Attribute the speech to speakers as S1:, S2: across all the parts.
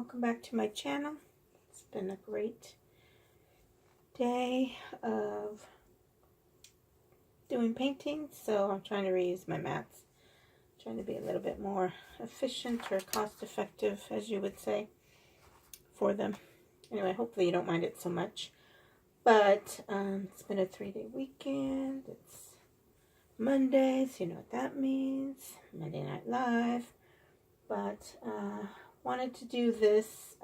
S1: Welcome back to my channel. It's been a great day of doing painting, so I'm trying to reuse my mats. Trying to be a little bit more efficient or cost effective, as you would say, for them. Anyway, hopefully you don't mind it so much. But it's been a 3-day weekend. It's Monday, so you know what that means. Monday Night Live. But wanted to do this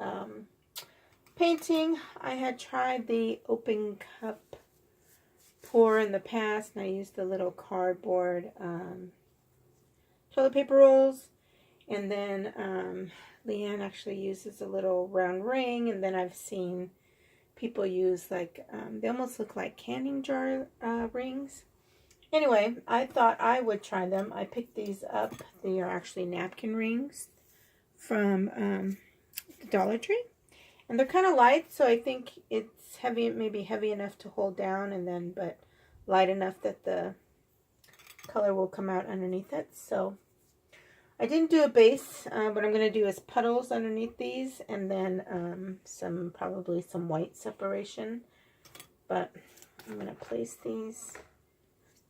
S1: painting. I had tried the open cup pour in the past, and I used the little cardboard toilet paper rolls. And then Leanne actually uses a little round ring, and then I've seen people use like, they almost look like canning jar rings. Anyway, I thought I would try them. I picked these up. They are actually napkin rings from the Dollar Tree. And they're kind of light, so I think it's heavy, maybe heavy enough to hold down, and then, but light enough that the color will come out underneath it. So I didn't do a base. What I'm going to do is puddles underneath these, and then probably some white separation. But I'm going to place these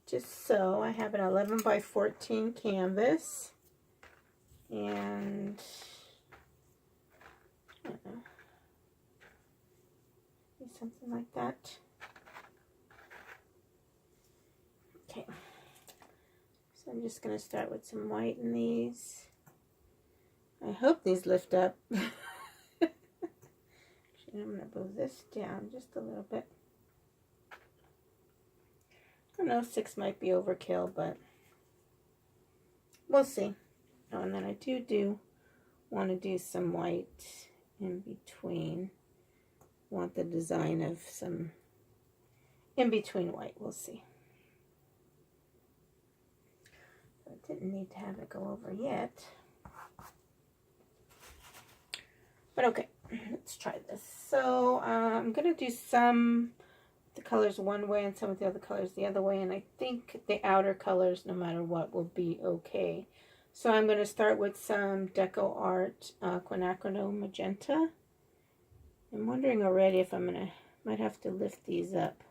S1: just so. I have an 11 by 14 canvas, and I don't know, something like that. Okay, so I'm just going to start with some white in these. I hope these lift up. Actually, I'm going to move this down just a little bit. I don't know, 6 might be overkill, but we'll see. Oh, and then I do want to do some white in between. Want the design of some in between white. We'll see. I didn't need to have it go over yet. But okay, let's try this. So I'm going to do some the colors one way and some of the other colors the other way, and I think the outer colors, no matter what, will be okay. So I'm going to start with some DecoArt Quinacridone Magenta. I'm wondering already if might have to lift these up.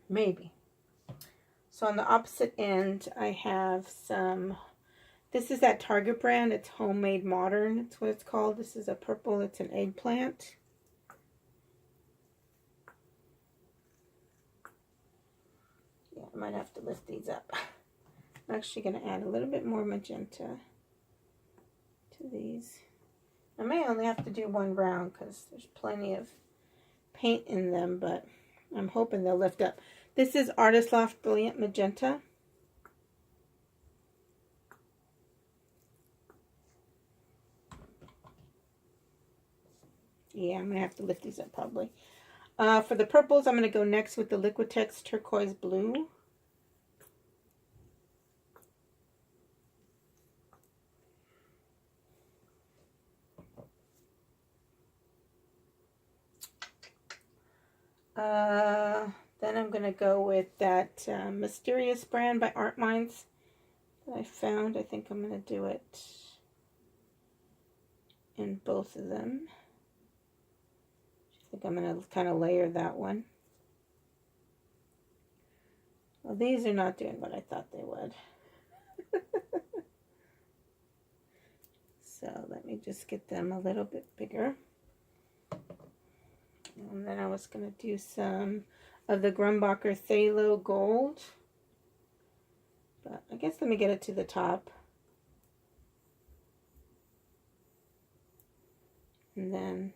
S1: Maybe. So on the opposite end, I have some, this is that Target brand, it's Homemade Modern, that's what it's called. This is a purple, it's an eggplant. Yeah, I might have to lift these up. I'm actually going to add a little bit more magenta to these. I may only have to do one round because there's plenty of paint in them, but I'm hoping they'll lift up. This is Artist Loft Brilliant Magenta. Yeah, I'm going to have to lift these up probably. For the purples, I'm going to go next with the Liquitex Turquoise Blue. Then I'm going to go with that Mysterious brand by ArtMindz that I found. I think I'm going to do it in both of them. I think I'm going to kind of layer that one. Well, these are not doing what I thought they would. So let me just get them a little bit bigger. And then I was going to do some of the Grumbacher Thalo Gold. But I guess let me get it to the top. And then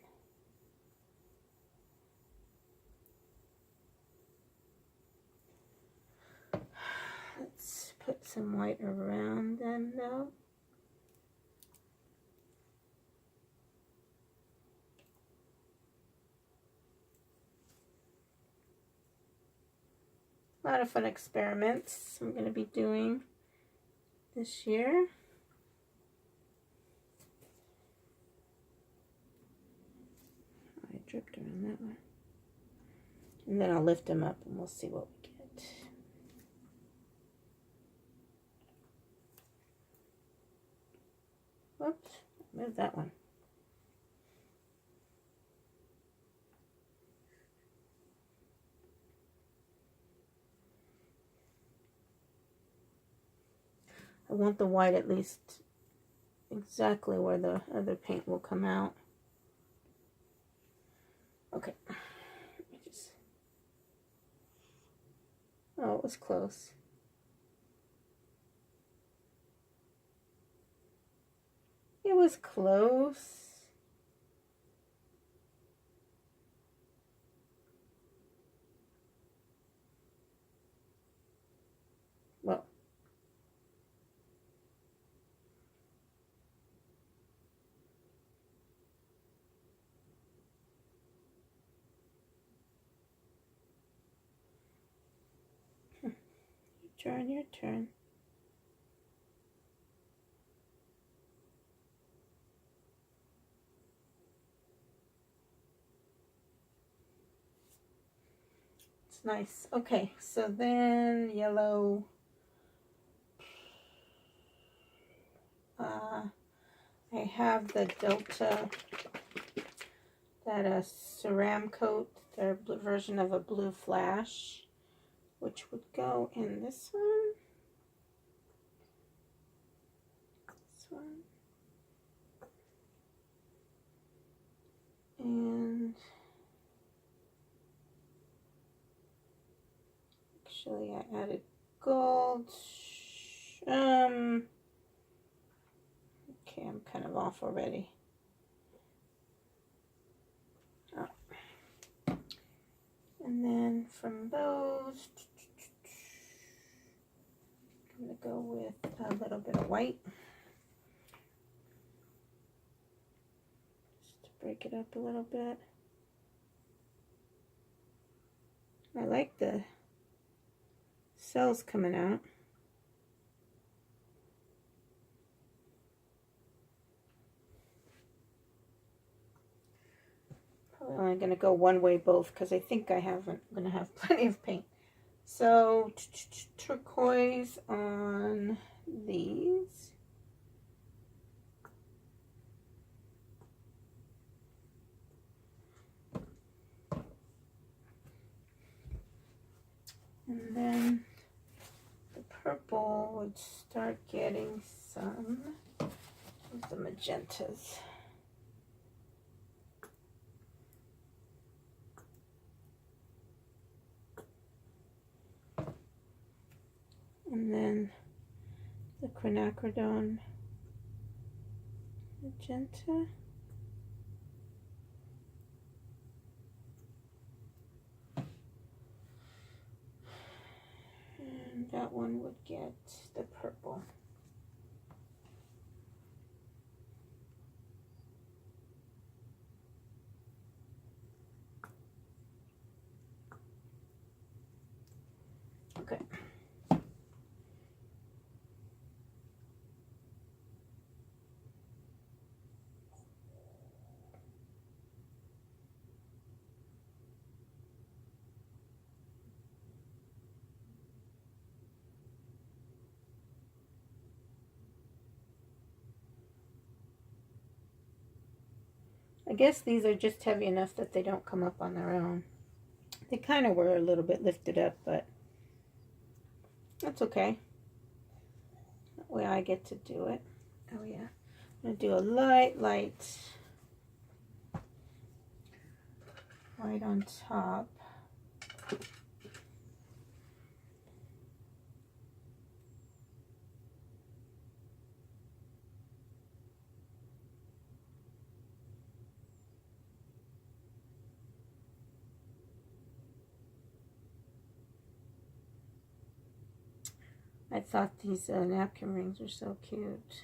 S1: let's put some white around them though. A lot of fun experiments I'm going to be doing this year. I dripped around that one. And then I'll lift them up and we'll see what we get. Whoops, move that one. I want the white at least exactly where the other paint will come out. Okay. Oh, it was close. It was close. Well. Your turn. It's nice. Okay, so then yellow. I have the Delta, that Ceramcoat, their version of a blue flash, which would go in this one. This one. And actually I added gold. Okay, I'm kind of off already. Oh. And then from those, I'm going to go with a little bit of white. Just to break it up a little bit. I like the cells coming out. Probably only going to go one way both because I think I'm going to have plenty of paint. So turquoise on these. And then the purple would start getting some of the magentas. And then the Quinacridone magenta. And that one would get the purple. Okay. I guess these are just heavy enough that they don't come up on their own. They kind of were a little bit lifted up, but that's okay. That way I get to do it. Oh yeah. I'm going to do a light white on top. I thought these napkin rings were so cute.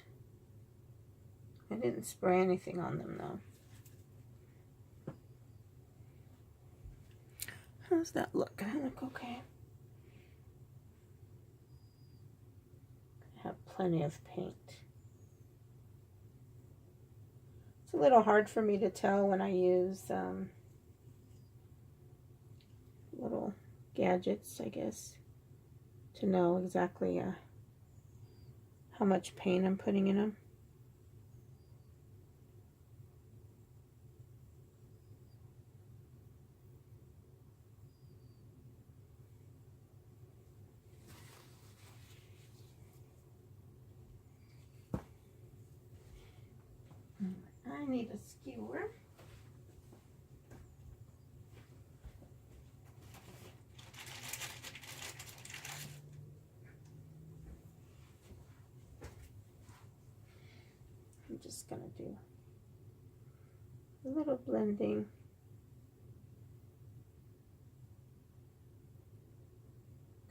S1: I didn't spray anything on them though. How's that look? I look okay. I have plenty of paint. It's a little hard for me to tell when I use little gadgets, I guess, to know exactly how much paint I'm putting in them. I need a skewer. I'm just going to do a little blending.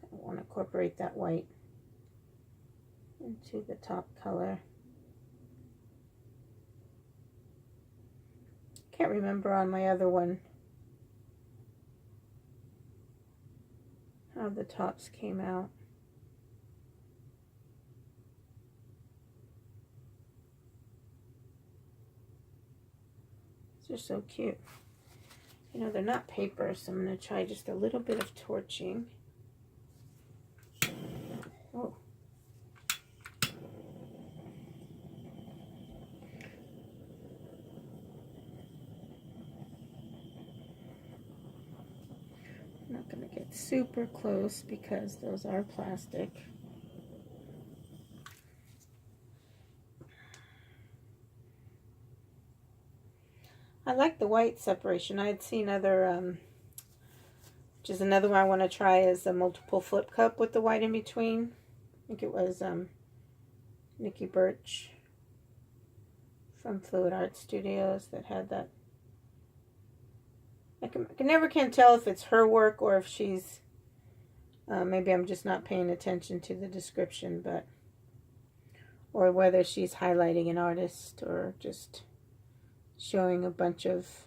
S1: I want to incorporate that white into the top color. Can't remember on my other one how the tops came out. They're so cute. You know, they're not paper, so I'm going to try just a little bit of torching. Oh. I'm not going to get super close because those are plastic. I like the white separation. I had seen other, which is another one I want to try, is a multiple flip cup with the white in between. I think it was Nikki Birch from Fluid Art Studios that had that. I never can tell if it's her work or if she's, maybe I'm just not paying attention to the description, but, or whether she's highlighting an artist or just showing a bunch of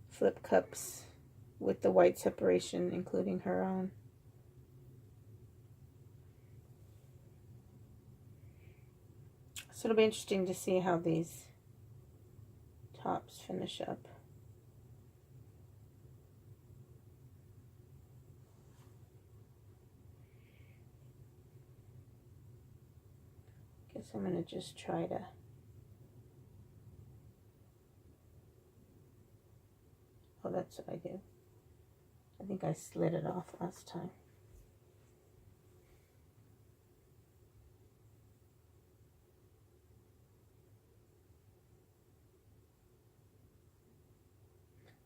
S1: flip cups with the white separation, including her own. So it'll be interesting to see how these tops finish up. Guess I'm going to just try to oh, that's what I did. I think I slid it off last time.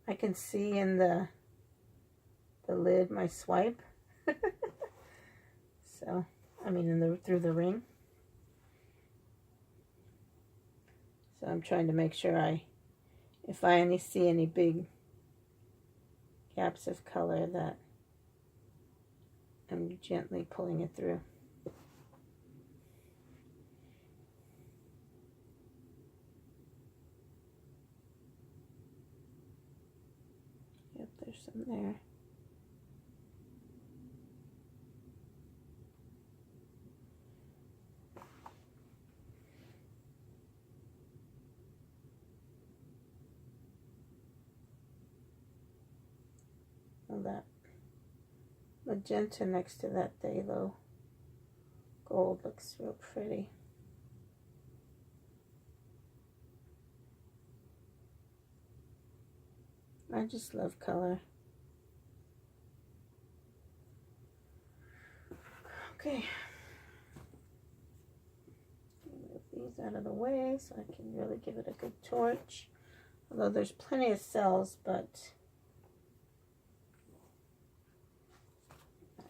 S1: I can see in the lid my swipe. So, I mean through the ring. So I'm trying to make sure if I only see any big gaps of color, that I'm gently pulling it through. Yep, there's some there. That magenta next to that Thalo gold looks real pretty. I just love color. Okay. Move these out of the way so I can really give it a good torch. Although there's plenty of cells, but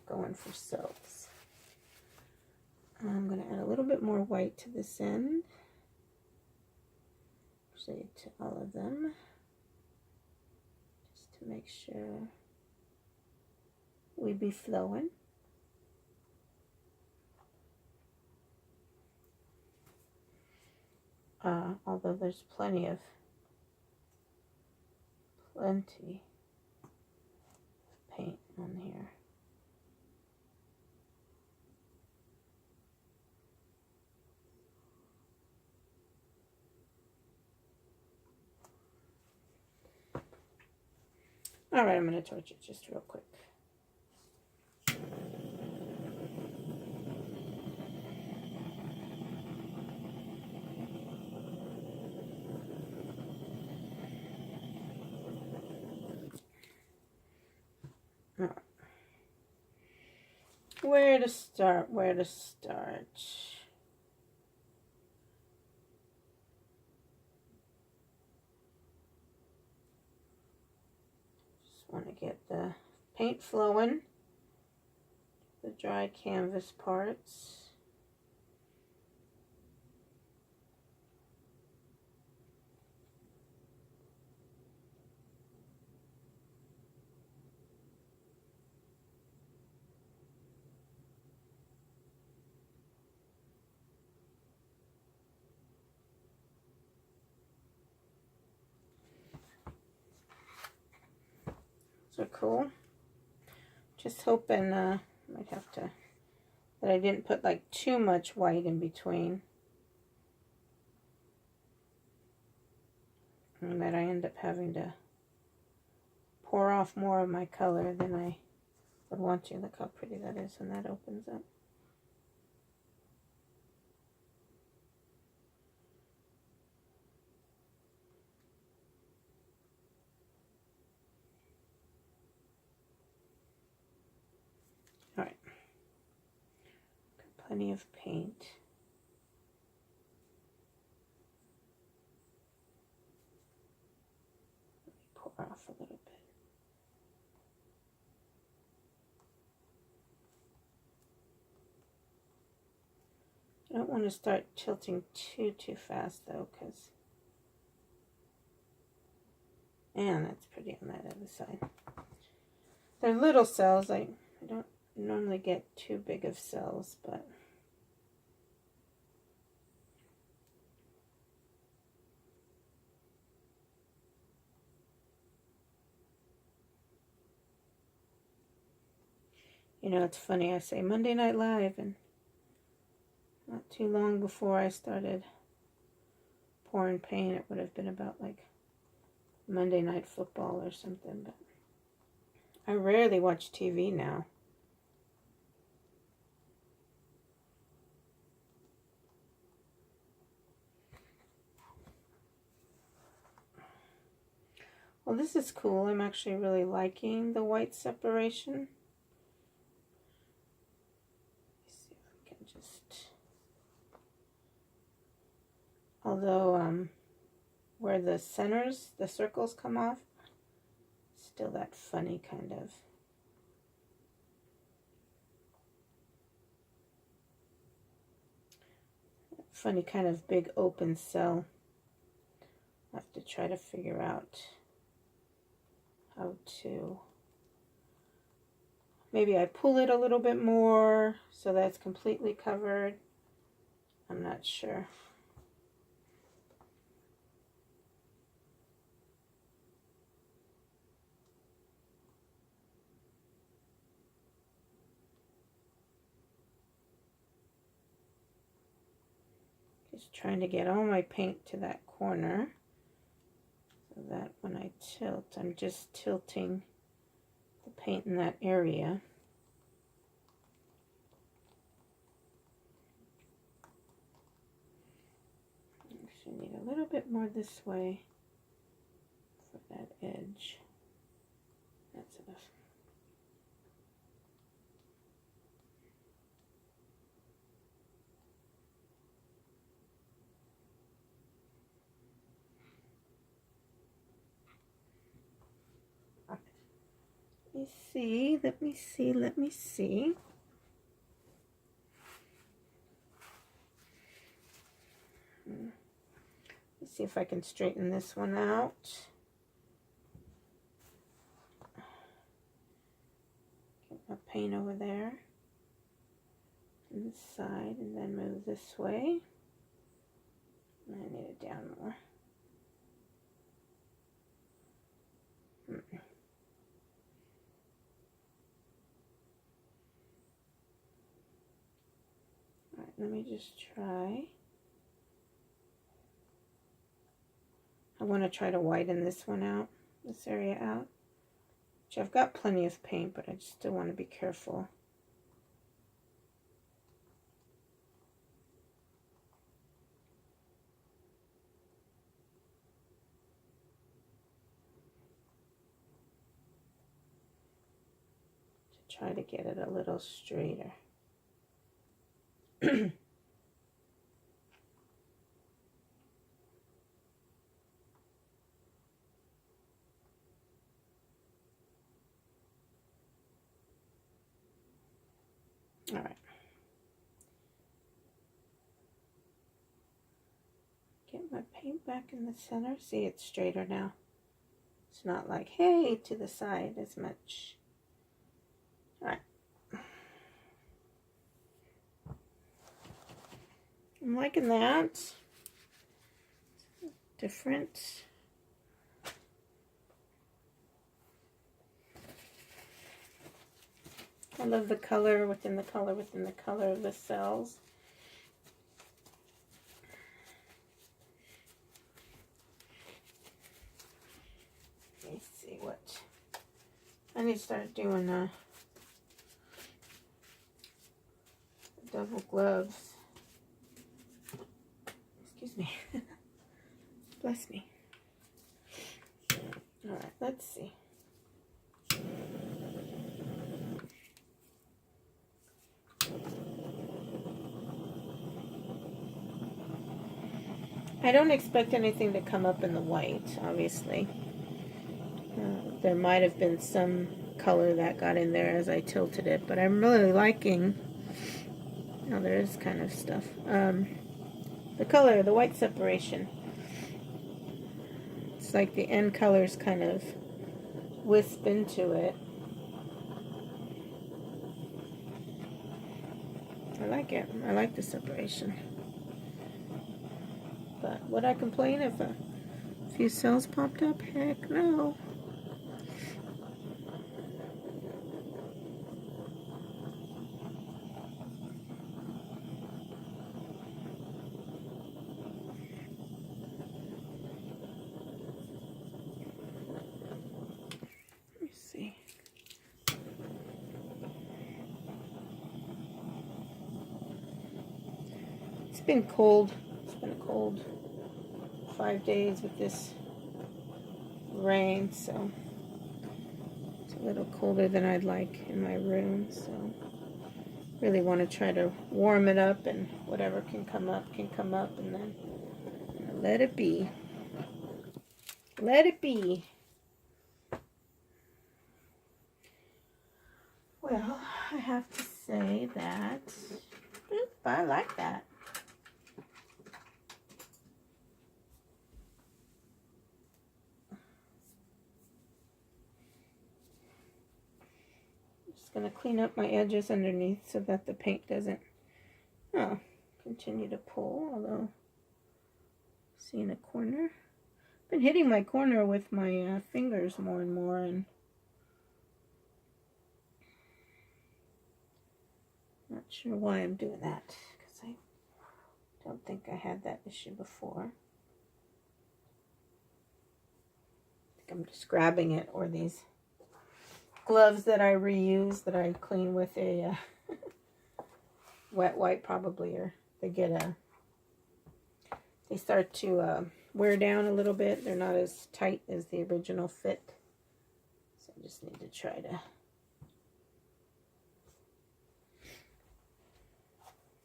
S1: going for cells. I'm going to add a little bit more white to this end. Actually, to all of them. Just to make sure we be flowing. Although there's plenty of paint on here. All right, I'm going to torch it just real quick. All right. Where to start? Where to start? want to get the paint flowing, the dry canvas parts. So cool. Just hoping might have to that I didn't put like too much white in between, and that I end up having to pour off more of my color than I would want to. Look how pretty that is when that opens up. Alright. Got plenty of paint. Let me pour off a little bit. I don't want to start tilting too fast though, because man, that's pretty on that other side. They're little cells. I don't normally get too big of cells, but you know, it's funny, I say Monday Night Live, and not too long before I started pouring paint, it would have been about like Monday Night Football or something, but I rarely watch TV now. Well, this is cool. I'm actually really liking the white separation. Let's see if we can just... Although, where the centers, the circles come off, still that funny kind of... funny kind of big open cell. I have to try to figure out how to, maybe I pull it a little bit more so that it's completely covered. I'm not sure. Just trying to get all my paint to that corner, so that when I tilt, I'm just tilting the paint in that area. Actually need a little bit more this way for that edge. That's enough. Let me see. Let's see if I can straighten this one out. Get my paint over there on this side, and then move this way. I need it down more. Alright, let me just try. I want to try to whiten this one out, this area out. Which I've got plenty of paint, but I just still want to be careful. To try to get it a little straighter. All right. Get my paint back in the center. See, it's straighter now. It's not like, hey, to the side as much. All right. I'm liking that. Different. I love the color within the color within the color of the cells. Let me see what I need to start doing. Double gloves. Excuse me. Bless me. All right, let's see. I don't expect anything to come up in the white, obviously. There might have been some color that got in there as I tilted it, but I'm really liking, oh, there is kind of stuff. The color, the white separation. It's like the end colors kind of wisp into it. I like it. I like the separation. But would I complain if a few cells popped up? Heck no. Let me see. It's been cold. It's been a cold 5 days with this rain, so it's a little colder than I'd like in my room, so really want to try to warm it up, and whatever can come up, and then let it be. Let it be. Well, I have to say that I like that. Going to clean up my edges underneath so that the paint doesn't continue to pull, although see in a corner. I've been hitting my corner with my fingers more and more, and not sure why I'm doing that, because I don't think I had that issue before. I think I'm just grabbing it, or these gloves that I reuse that I clean with a wet wipe probably, or they start to wear down a little bit. They're not as tight as the original fit, so I just need to try to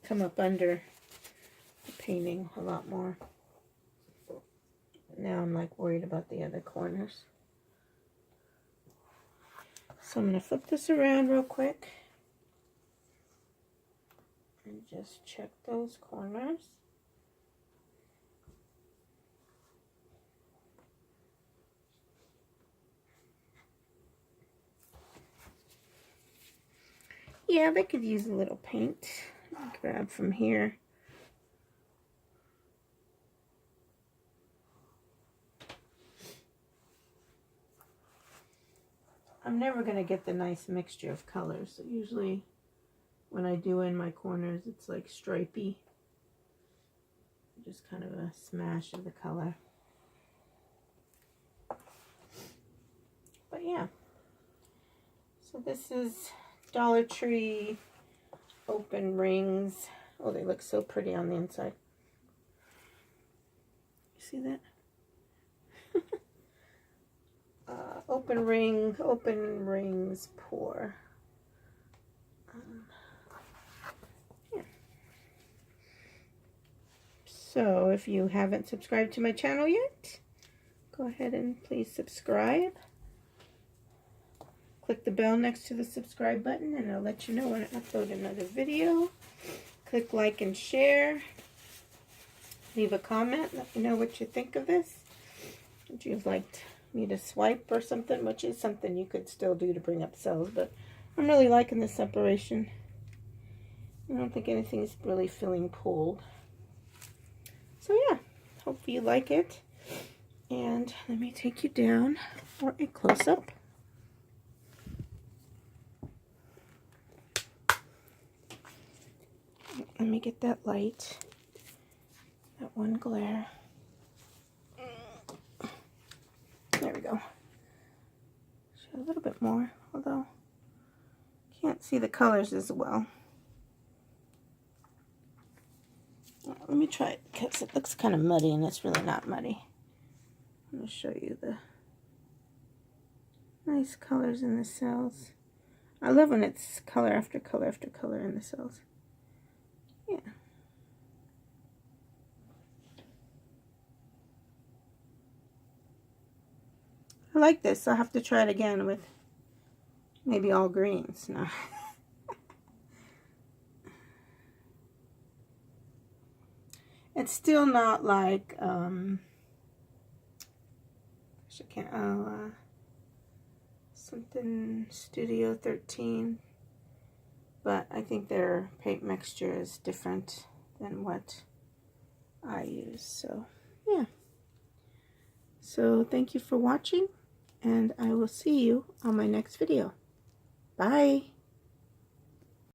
S1: come up under the painting a lot more. Now I'm like worried about the other corners. So I'm going to flip this around real quick and just check those corners. Yeah, they could use a little paint. Grab from here. I'm never going to get the nice mixture of colors. So usually when I do in my corners, it's like stripey. Just kind of a smash of the color. But yeah. So this is Dollar Tree open rings. Oh, they look so pretty on the inside. You see that? Open rings pour. Yeah. So if you haven't subscribed to my channel yet, go ahead and please subscribe. Click the bell next to the subscribe button and it'll let you know when I upload another video. Click like and share. Leave a comment. Let me know what you think of this. Would you have liked me to swipe or something? Which is something you could still do to bring up cells. But I'm really liking the separation. I don't think anything's really feeling pulled. So yeah, hopefully you like it. And let me take you down for a close-up. Let me get that light. That one glare. There we go. Show a little bit more, although can't see the colors as well. Let me try it because it looks kind of muddy and it's really not muddy. I'm going to show you the nice colors in the cells. I love when it's color after color after color in the cells. Yeah. I like this. I'll have to try it again with maybe all greens. No. It's still not like something Studio 13, but I think their paint mixture is different than what I use. So yeah. So thank you for watching, and I will see you on my next video. Bye.